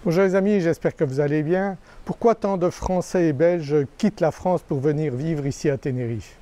Bonjour les amis, j'espère que vous allez bien. Pourquoi tant de Français et Belges quittent la France pour venir vivre ici à Tenerife?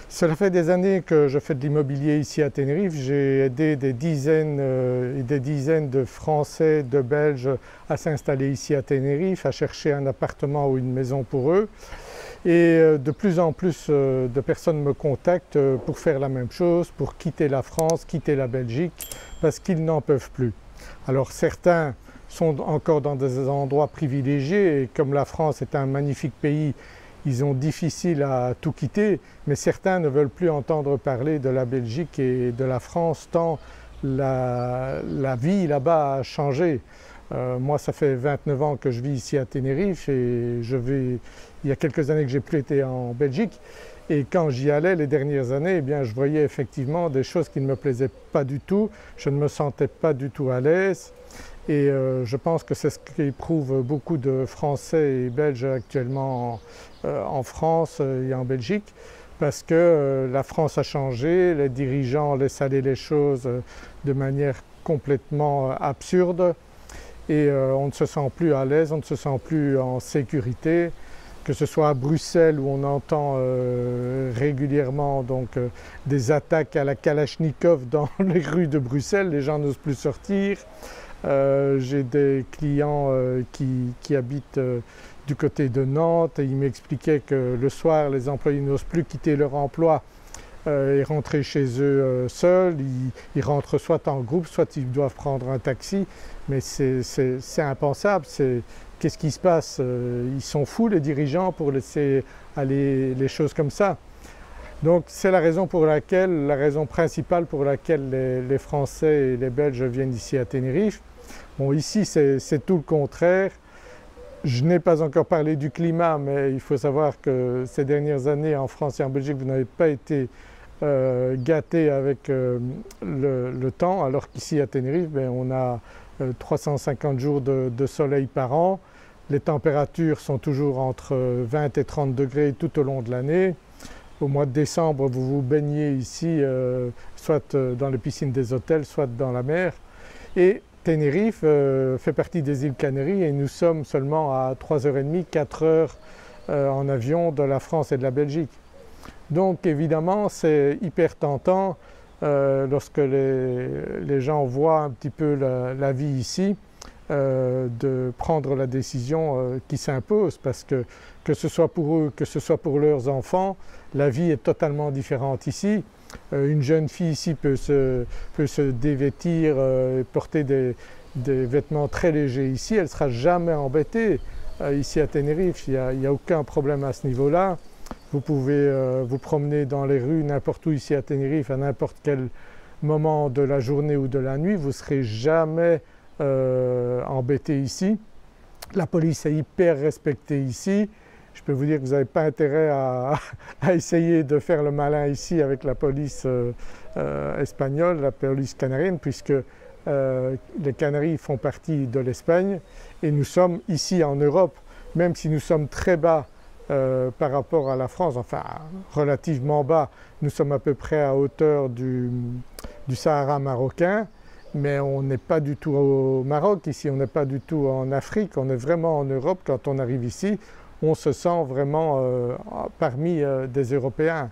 Cela fait des années que je fais de l'immobilier ici à Tenerife. J'ai aidé des dizaines et des dizaines de Français, de Belges à s'installer ici à Tenerife, à chercher un appartement ou une maison pour eux. Et de plus en plus de personnes me contactent pour faire la même chose, pour quitter la France, quitter la Belgique, parce qu'ils n'en peuvent plus. Alors certains sont encore dans des endroits privilégiés et comme la France est un magnifique pays, ils ont difficile à tout quitter, mais certains ne veulent plus entendre parler de la Belgique et de la France tant la vie là-bas a changé. Moi ça fait 29 ans que je vis ici à Tenerife et il y a quelques années que j'ai plus été en Belgique et quand j'y allais les dernières années, eh bien, je voyais effectivement des choses qui ne me plaisaient pas du tout, je ne me sentais pas du tout à l'aise. Et je pense que c'est ce qu'éprouvent beaucoup de Français et Belges actuellement en France et en Belgique parce que la France a changé, les dirigeants laissent aller les choses de manière complètement absurde et on ne se sent plus à l'aise, on ne se sent plus en sécurité, que ce soit à Bruxelles où on entend régulièrement des attaques à la Kalachnikov dans les rues de Bruxelles, les gens n'osent plus sortir. J'ai des clients qui habitent du côté de Nantes et ils m'expliquaient que le soir les employés n'osent plus quitter leur emploi et rentrer chez eux seuls. Ils rentrent soit en groupe, soit ils doivent prendre un taxi, mais c'est impensable. Qu'est-ce qui se passe? Ils sont fous les dirigeants pour laisser aller les choses comme ça. Donc c'est la raison principale pour laquelle les Français et les Belges viennent ici à Tenerife. Bon, ici c'est tout le contraire. Je n'ai pas encore parlé du climat, mais il faut savoir que ces dernières années en France et en Belgique, vous n'avez pas été gâtés avec le temps, alors qu'ici à Tenerife, on a 350 jours de soleil par an. Les températures sont toujours entre 20 et 30 degrés tout au long de l'année. Au mois de décembre, vous vous baignez ici, soit dans les piscines des hôtels, soit dans la mer. Et Tenerife fait partie des îles Canaries et nous sommes seulement à 3h30, 4h en avion de la France et de la Belgique. Donc évidemment c'est hyper tentant lorsque les gens voient un petit peu la vie ici, de prendre la décision qui s'impose parce que ce soit pour eux, que ce soit pour leurs enfants, la vie est totalement différente ici. Une jeune fille ici peut se dévêtir, porter des vêtements très légers ici, elle ne sera jamais embêtée. Ici à Tenerife, il n'y a aucun problème à ce niveau-là. Vous pouvez vous promener dans les rues n'importe où ici à Tenerife à n'importe quel moment de la journée ou de la nuit, vous ne serez jamais embêté ici. La police est hyper respectée ici. Je peux vous dire que vous n'avez pas intérêt à essayer de faire le malin ici avec la police espagnole, la police canarienne, puisque les Canaries font partie de l'Espagne et nous sommes ici en Europe, même si nous sommes très bas par rapport à la France, enfin relativement bas, nous sommes à peu près à hauteur du Sahara marocain, mais on n'est pas du tout au Maroc ici, on n'est pas du tout en Afrique, on est vraiment en Europe. Quand on arrive ici, on se sent vraiment parmi des Européens.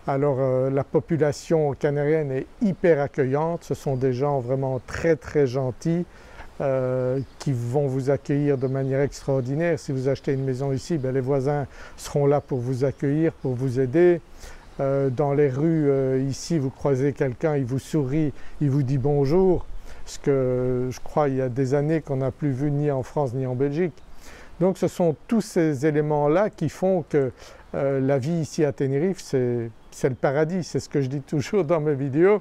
Alors la population canarienne est hyper accueillante, ce sont des gens vraiment très gentils qui vont vous accueillir de manière extraordinaire. Si vous achetez une maison ici, les voisins seront là pour vous accueillir, pour vous aider. Dans les rues ici, vous croisez quelqu'un, il vous sourit, il vous dit bonjour, ce que je crois il y a des années qu'on n'a plus vu ni en France ni en Belgique. Donc ce sont tous ces éléments-là qui font que la vie ici à Tenerife, c'est le paradis, c'est ce que je dis toujours dans mes vidéos.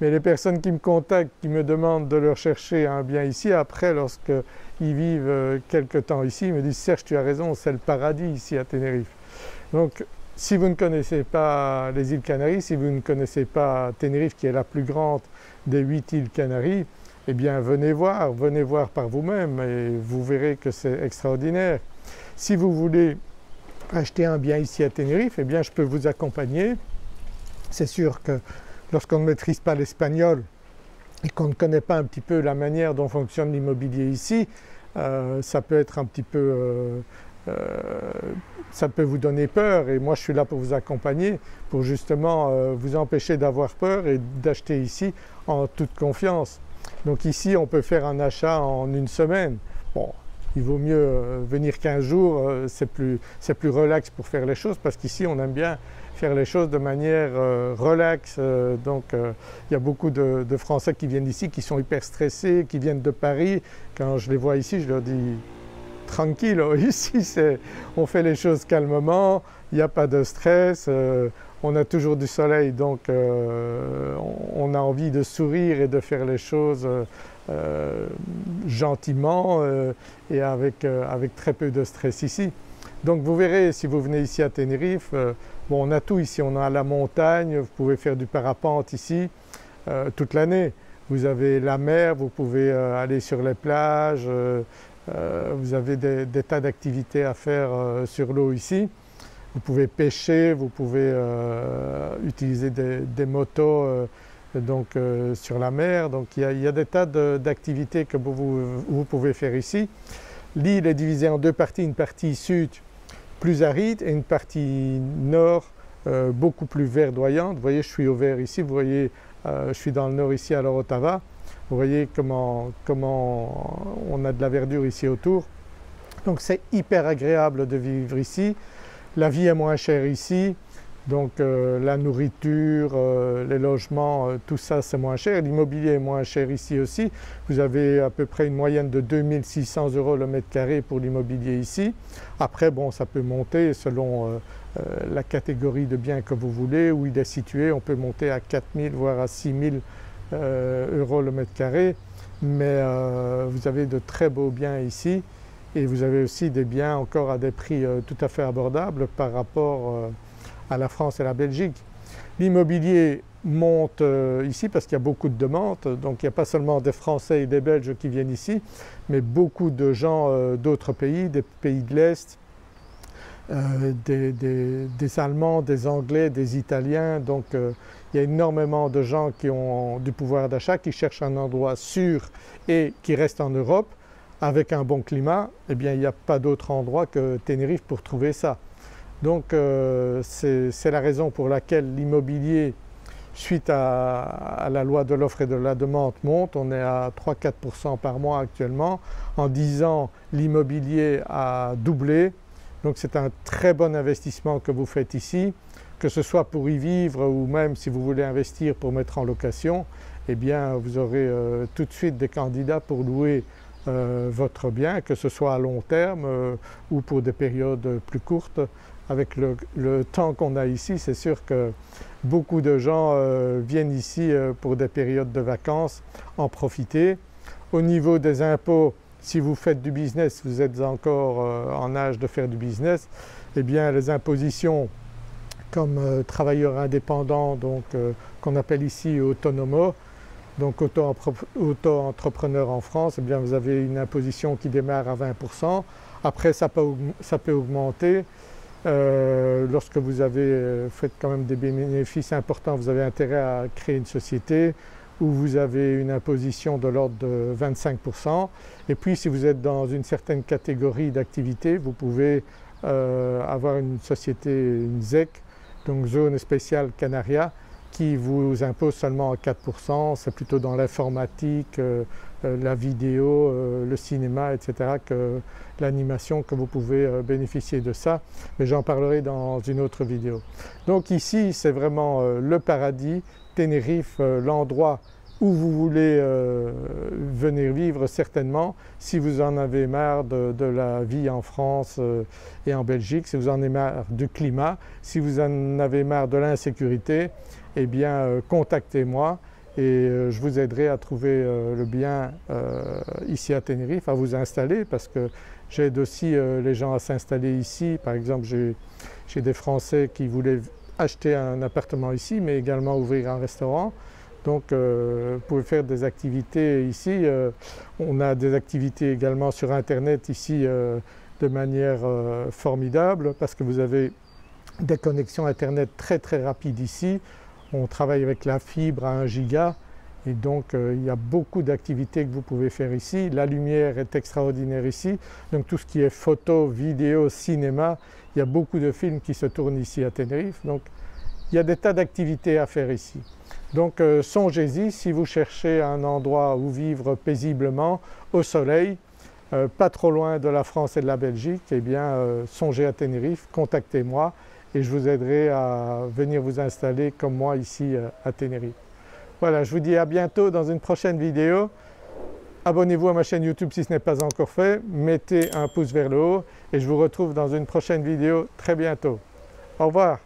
Mais les personnes qui me contactent, qui me demandent de leur chercher un bien ici, après lorsqu'ils vivent quelque temps ici, ils me disent « Serge, tu as raison, c'est le paradis ici à Tenerife ». Donc si vous ne connaissez pas les îles Canaries, si vous ne connaissez pas Tenerife qui est la plus grande des 8 îles Canaries, eh bien venez voir par vous-même et vous verrez que c'est extraordinaire. Si vous voulez acheter un bien ici à Tenerife, eh bien je peux vous accompagner. C'est sûr que lorsqu'on ne maîtrise pas l'espagnol et qu'on ne connaît pas un petit peu la manière dont fonctionne l'immobilier ici, ça peut être un petit peu… ça peut vous donner peur et moi je suis là pour vous accompagner, pour justement vous empêcher d'avoir peur et d'acheter ici en toute confiance. Donc ici on peut faire un achat en une semaine. Bon, il vaut mieux venir 15 jours, c'est plus relax pour faire les choses parce qu'ici on aime bien faire les choses de manière relax. Donc il y a beaucoup de Français qui viennent ici, qui sont hyper stressés, qui viennent de Paris. Quand je les vois ici, je leur dis tranquille, ici on fait les choses calmement, il n'y a pas de stress, on a toujours du soleil donc on a envie de sourire et de faire les choses gentiment et avec très peu de stress ici. Donc vous verrez si vous venez ici à Tenerife, bon on a tout ici, on a la montagne, vous pouvez faire du parapente ici toute l'année. Vous avez la mer, vous pouvez aller sur les plages, vous avez des tas d'activités à faire sur l'eau ici. Vous pouvez pêcher, vous pouvez utiliser des motos sur la mer. Donc il y a des tas d'activités que vous pouvez faire ici. L'île est divisée en deux parties, une partie sud plus aride et une partie nord beaucoup plus verdoyante. Vous voyez, je suis au vert ici, vous voyez, je suis dans le nord ici à Lorotava. Vous voyez comment on a de la verdure ici autour. Donc c'est hyper agréable de vivre ici. La vie est moins chère ici, donc la nourriture, les logements, tout ça c'est moins cher. L'immobilier est moins cher ici aussi. Vous avez à peu près une moyenne de 2600 € le mètre carré pour l'immobilier ici. Après bon, ça peut monter selon la catégorie de biens que vous voulez, où il est situé. On peut monter à 4000 voire à 6000 € le mètre carré, mais vous avez de très beaux biens ici et vous avez aussi des biens encore à des prix tout à fait abordables par rapport à la France et la Belgique. L'immobilier monte ici parce qu'il y a beaucoup de demandes, donc il n'y a pas seulement des Français et des Belges qui viennent ici, mais beaucoup de gens d'autres pays, des pays de l'Est, des Allemands, des Anglais, des Italiens, donc il y a énormément de gens qui ont du pouvoir d'achat, qui cherchent un endroit sûr et qui restent en Europe avec un bon climat. Eh bien il n'y a pas d'autre endroit que Tenerife pour trouver ça. Donc c'est la raison pour laquelle l'immobilier, suite à la loi de l'offre et de la demande, monte. On est à 3-4% par mois actuellement. En 10 ans, l'immobilier a doublé. Donc c'est un très bon investissement que vous faites ici, que ce soit pour y vivre ou même si vous voulez investir pour mettre en location, eh bien vous aurez tout de suite des candidats pour louer votre bien, que ce soit à long terme ou pour des périodes plus courtes. Avec le temps qu'on a ici, c'est sûr que beaucoup de gens viennent ici pour des périodes de vacances, en profiter. Au niveau des impôts, si vous faites du business, vous êtes encore en âge de faire du business, eh bien les impositions comme travailleur indépendant, donc qu'on appelle ici autonomo, donc auto-entrepreneur en France, eh bien vous avez une imposition qui démarre à 20%. Après ça peut augmenter. Lorsque vous faites quand même des bénéfices importants, vous avez intérêt à créer une société où vous avez une imposition de l'ordre de 25%. Et puis si vous êtes dans une certaine catégorie d'activité, vous pouvez avoir une société, une ZEC, donc Zone Spéciale Canaria, qui vous impose seulement à 4%. C'est plutôt dans l'informatique, la vidéo, le cinéma, etc. que l'animation que vous pouvez bénéficier de ça, mais j'en parlerai dans une autre vidéo. Donc ici c'est vraiment le paradis, Tenerife, l'endroit où vous voulez venir vivre certainement si vous en avez marre de la vie en France et en Belgique, si vous en avez marre du climat, si vous en avez marre de l'insécurité, eh bien contactez-moi et je vous aiderai à trouver le bien ici à Tenerife, à vous installer parce que J'aide aussi les gens à s'installer ici. Par exemple, j'ai des Français qui voulaient acheter un appartement ici mais également ouvrir un restaurant. Donc vous pouvez faire des activités ici. On a des activités également sur internet ici de manière formidable parce que vous avez des connexions internet très rapides ici. On travaille avec la fibre à 1 giga et donc il y a beaucoup d'activités que vous pouvez faire ici. La lumière est extraordinaire ici, donc tout ce qui est photo, vidéo, cinéma, il y a beaucoup de films qui se tournent ici à Tenerife, donc il y a des tas d'activités à faire ici. Donc songez-y si vous cherchez un endroit où vivre paisiblement, au soleil, pas trop loin de la France et de la Belgique, eh bien songez à Tenerife, contactez-moi et je vous aiderai à venir vous installer comme moi ici à Tenerife. Voilà, je vous dis à bientôt dans une prochaine vidéo. Abonnez-vous à ma chaîne YouTube si ce n'est pas encore fait, mettez un pouce vers le haut et je vous retrouve dans une prochaine vidéo très bientôt. Au revoir.